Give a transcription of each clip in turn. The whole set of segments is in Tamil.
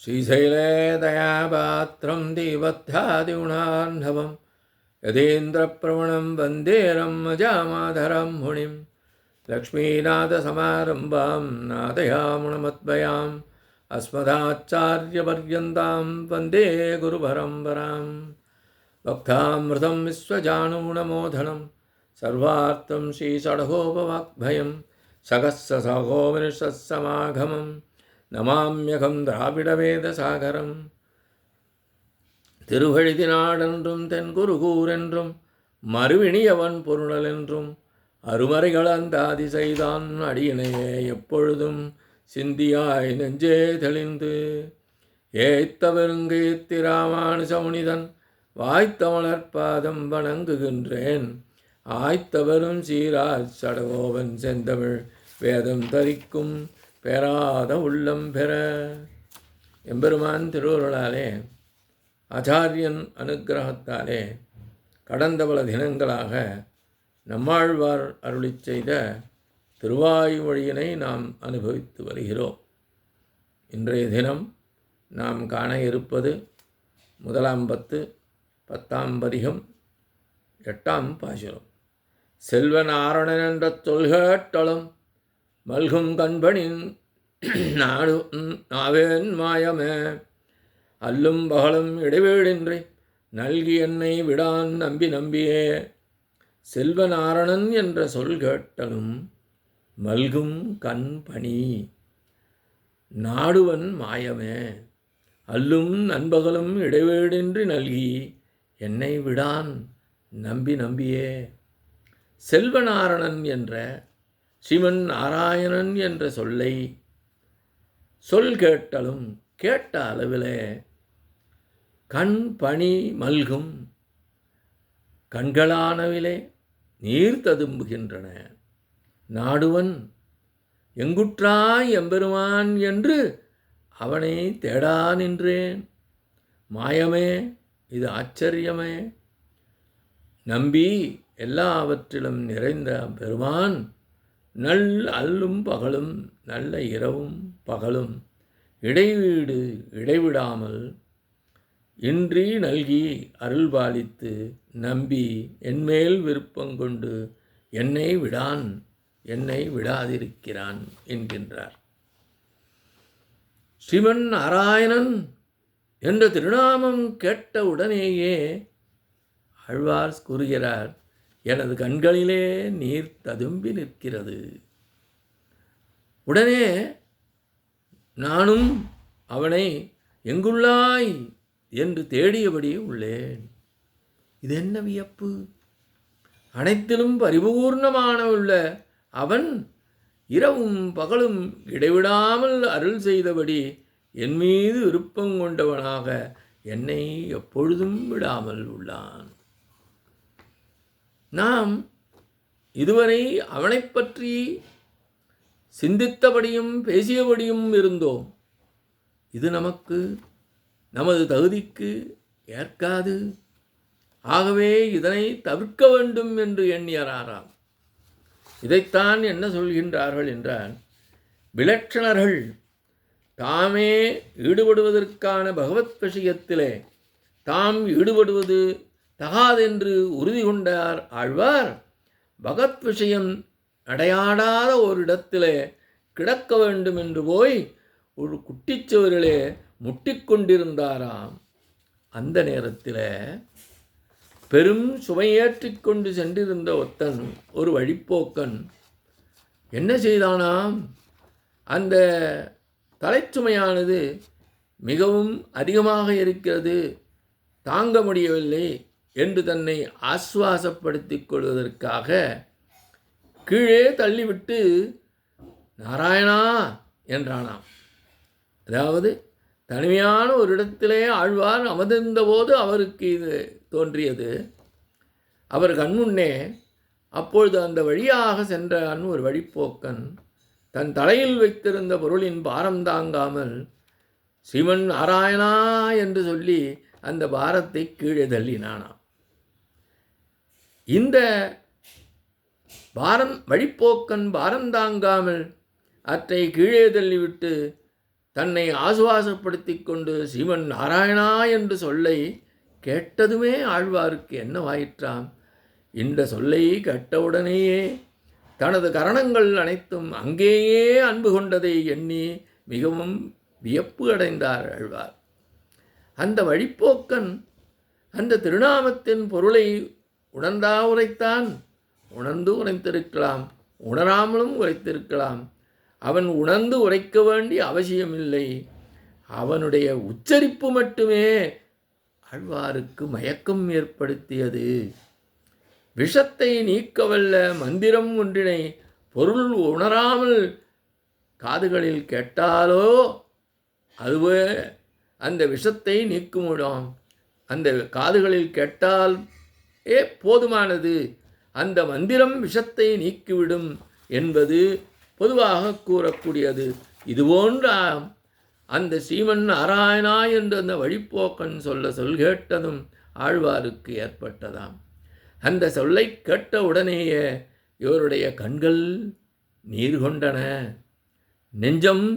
श्रीशैले दयापात्रं देवत्यादिगुणार्णवं यतीन्द्रप्रवणं वन्दे रम्मजामाधरं मुनिं लक्ष्मीनाथसमारम्भां नादयामुनमद्भयाम् अस्मदाचार्यपर्यन्तां वन्दे गुरुपरम्परां भक्तामृतं विश्वजानूनमोधनं सर्वार्थं श्रीषडगोपवाग्भयं सकस्सहोविनिषत्समागमं நமாம்யகம் திராவிடவேதசாகரம். திருவழுதினாடென்றும் தென்குருகூரென்றும் மறுவினியவன் பொருளென்றும் அருமறைகளந்தாதி செய்தான் அடியினையே எப்பொழுதும் சிந்தியாய் நெஞ்சே தெளிந்து ஏய்த்தவருங்கீர்த்தி ராமானுஜமுனிதன் வாய்த்தமலர்பாதம் வணங்குகின்றேன். ஆய்த்தவரும் சீராஜ் சடகோபன் செந்தமிழ் வேதம் தரிக்கும் பெறாத உள்ளம் பெற. எம்பெருமான் திருவருளாலே ஆச்சாரியன் அனுக்கிரகத்தாலே கடந்த பல தினங்களாக நம்மாழ்வார் அருளிச் செய்த திருவாய்மொழியினை நாம் அனுபவித்து வருகிறோம். இன்றைய தினம் நாம் காண இருப்பது முதலாம் பத்து, 10ஆம் பதிகம், 8ஆம் பாசுரம். செல்வன் ஆரணன் என்ற தொல்கேட்டலும் மல்கும் கண்பணின் நாடு நாவேன் மாயமே அல்லும் பகலும் இடைவேடின்றி நல்கி என்னை விடான் நம்பி நம்பியே. செல்வநாரணன் என்ற சொல் கேட்டலும் மல்கும் கண் பணி நாடுவன் மாயமே அல்லும் நண்பகலும் இடைவேடின்றி நல்கி என்னை விடான் நம்பி நம்பியே. செல்வநாரணன் என்ற ஸ்ரீமன் நாராயணன் என்ற சொல்லை சொல் கேட்டலும் கேட்ட அளவிலே கண் பணி மல்கும் கண்களானவிலே நீர் ததும்புகின்றன. நாடுவன் எங்குற்றாய் எம்பெருமான் என்று அவனை தேடா நின்றேன். மாயமே, இது ஆச்சரியமே. நம்பி எல்லாவற்றிலும் நிறைந்த பெருமான் நல் அல்லும் பகலும் நல்ல இரவும் பகலும் இடைவீடு இடைவிடாமல் இன்றி நல்கி அருள்பாலித்து நம்பி என்மேல் விருப்பங்கொண்டு என்னை விடான், என்னை விடாதிருக்கிறான் என்கின்றார். ஸ்ரீமன் நாராயணன் என்ற திருநாமம் கேட்ட உடனேயே ஆழ்வார் கூறுகிறார், எனது கண்களிலே நீர் ததும்பி நிற்கிறது. உடனே நானும் அவனை எங்குள்ளாய் என்று தேடியபடி உள்ளேன். இது என்ன வியப்பு! அனைத்திலும் பரிபூர்ணமான உள்ள அவன் இரவும் பகலும் இடைவிடாமல் அருள் செய்தபடி என் மீது விருப்பம் கொண்டவனாக என்னை எப்பொழுதும் விடாமல் உள்ளான். நாம் இதுவரை அவனை பற்றி சிந்தித்தபடியும் பேசியபடியும் இருந்தோம். இது நமக்கு நமது தகுதிக்கு ஏற்காது. ஆகவே இதனை தவிர்க்க வேண்டும் என்று எண்ணியறாராம். இதைத்தான் என்ன சொல்கின்றார்கள் என்றால், விலட்சணர்கள் தாமே ஈடுபடுவதற்கான பகவத் விஷயத்திலே தாம் ஈடுபடுவது தகாதென்று உறுதி கொண்டார் ஆழ்வார். பகவத் விஷயம் அடையாடாத ஒரு இடத்திலே கிடக்க வேண்டும் என்று போய் ஒரு குட்டிச்சுவரிலே முட்டிக்கொண்டிருந்தாராம். அந்த நேரத்தில் பெரும் சுமையேற்றிக்கொண்டு சென்றிருந்த ஒத்தன், ஒரு வழிப்போக்கன் என்ன செய்தானாம், அந்த தலைச்சுமையானது மிகவும் அதிகமாக இருக்கிறது, தாங்க முடியவில்லை என்று தன்னை ஆஸ்வாசப்படுத்திக் கொள்வதற்காக கீழே தள்ளிவிட்டு நாராயணா என்றானாம். அதாவது தனிமையான ஒரு இடத்திலே ஆழ்வார் அமர்ந்திருந்தபோது அவருக்கு இது தோன்றியது. அவர் கண்முன்னே அப்பொழுது அந்த வழியாக சென்றான் ஒரு வழிப்போக்கன். தன் தலையில் வைத்திருந்த பொருளின் பாரம் தாங்காமல் ஸ்ரீமன் நாராயணா என்று சொல்லி அந்த பாரத்தை கீழே தள்ளினானாம். இந்த வழிப்போக்கன் பாரம் தாங்காமல் அற்றை கீழே தள்ளிவிட்டு தன்னை ஆசுவாசப்படுத்தி கொண்டு சீமன் நாராயணா என்று சொல்லை கேட்டதுமே ஆழ்வாருக்கு என்னவாயிற்றாம்? இந்த சொல்லை கேட்டவுடனேயே தனது கரணங்கள் அனைத்தும் அங்கேயே அன்பு கொண்டதை எண்ணி மிகவும் வியப்பு அடைந்தார் ஆழ்வார். அந்த வழிப்போக்கன் அந்த திருநாமத்தின் பொருளை உணர்ந்தா உரைத்தான்? உணர்ந்து உரைத்திருக்கலாம், உணராமலும் உரைத்திருக்கலாம். அவன் உணர்ந்து உரைக்க வேண்டிய அவசியமில்லை. அவனுடைய உச்சரிப்பு மட்டுமே ஆழ்வாருக்கு மயக்கம் ஏற்படுத்தியது. விஷத்தை நீக்கவல்ல மந்திரம் ஒன்றினை பொருள் உணராமல் காதுகளில் கேட்டாலோ அதுவே அந்த விஷத்தை நீக்குமிடம். அந்த காதுகளில் கேட்டால் போதுமானது, அந்த மந்திரம் விஷத்தை நீக்கிவிடும் என்பது பொதுவாக கூறக்கூடியது. இதுபோன்ற அந்த சீமன் நாராயணா என்று அந்த வழிப்போக்கன் சொல் கேட்டதும் ஆழ்வாருக்கு ஏற்பட்டதாம். அந்த சொல்லை கேட்ட உடனேயே இவருடைய கண்கள் நீர் கொண்டன. நெஞ்சம்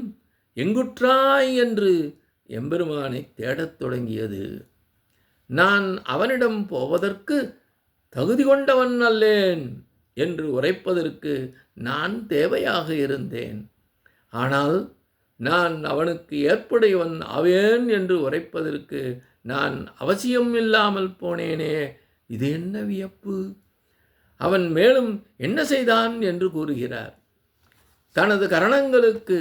எங்குற்றாய் என்று எம்பெருமானை தேடத் தொடங்கியது. நான் அவனிடம் போவதற்கு தகுதி கொண்டவன் அல்லேன் என்று உரைப்பதற்கு நான் தேவையாக இருந்தேன். ஆனால் நான் அவனுக்கு ஏற்புடையவன் ஆவேன் என்று உரைப்பதற்கு நான் அவசியம் இல்லாமல் போனேனே, இது என்ன வியப்பு! அவன் மேலும் என்ன செய்தான் என்று கூறுகிறார். தனது கரணங்களுக்கு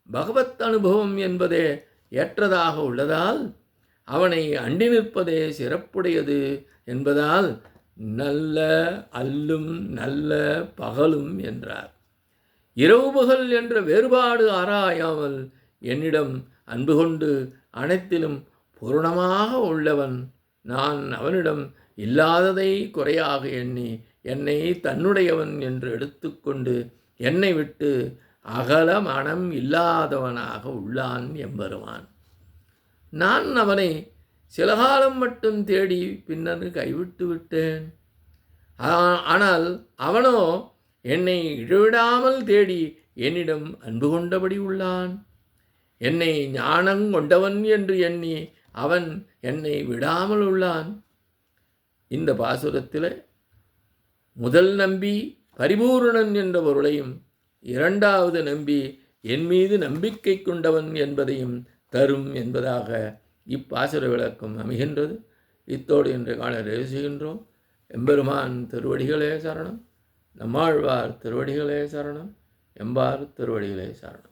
பகவத் அனுபவம் என்பதே ஏற்றதாக உள்ளதால் அவனை அண்டி நிற்பதே சிறப்புடையது என்பதால் நல்ல அல்லும் நல்ல பகலும் என்றார். இரவு பகல் என்ற வேறுபாடு ஆராயாமல் என்னிடம் அன்பு கொண்டு அனைத்திலும் பூரணமாக உள்ளவன். நான் அவனிடம் இல்லாததை குறையாக எண்ணி என்னை தன்னுடையவன் என்று எடுத்துக்கொண்டு என்னை விட்டு அகல மனம் இல்லாதவனாக உள்ளான் எம்பெருமான். நான் அவனை சில காலம் மட்டும் தேடி பின்னர் கைவிட்டு விட்டேன். ஆனால் அவனோ என்னை இடைவிடாமல் தேடி என்னிடம் அன்பு கொண்டபடி உள்ளான். என்னை ஞானம் கொண்டவன் என்று எண்ணி அவன் என்னை விடாமல் உள்ளான். இந்த பாசுரத்தில் முதல் நம்பி பரிபூரணன் என்ற பொருளையும், இரண்டாவது நம்பி என் மீது நம்பிக்கை கொண்டவன் என்பதையும் தரும் என்பதாக இப்பாசுர விளக்கம் அமைகின்றது. இத்தோடு இன்று காண நிறைவு செய்கின்றோம். எம்பெருமான் திருவடிகளே சரணம். நம்மாழ்வார் திருவடிகளே சரணம். எம்பார் திருவடிகளே சரணம்.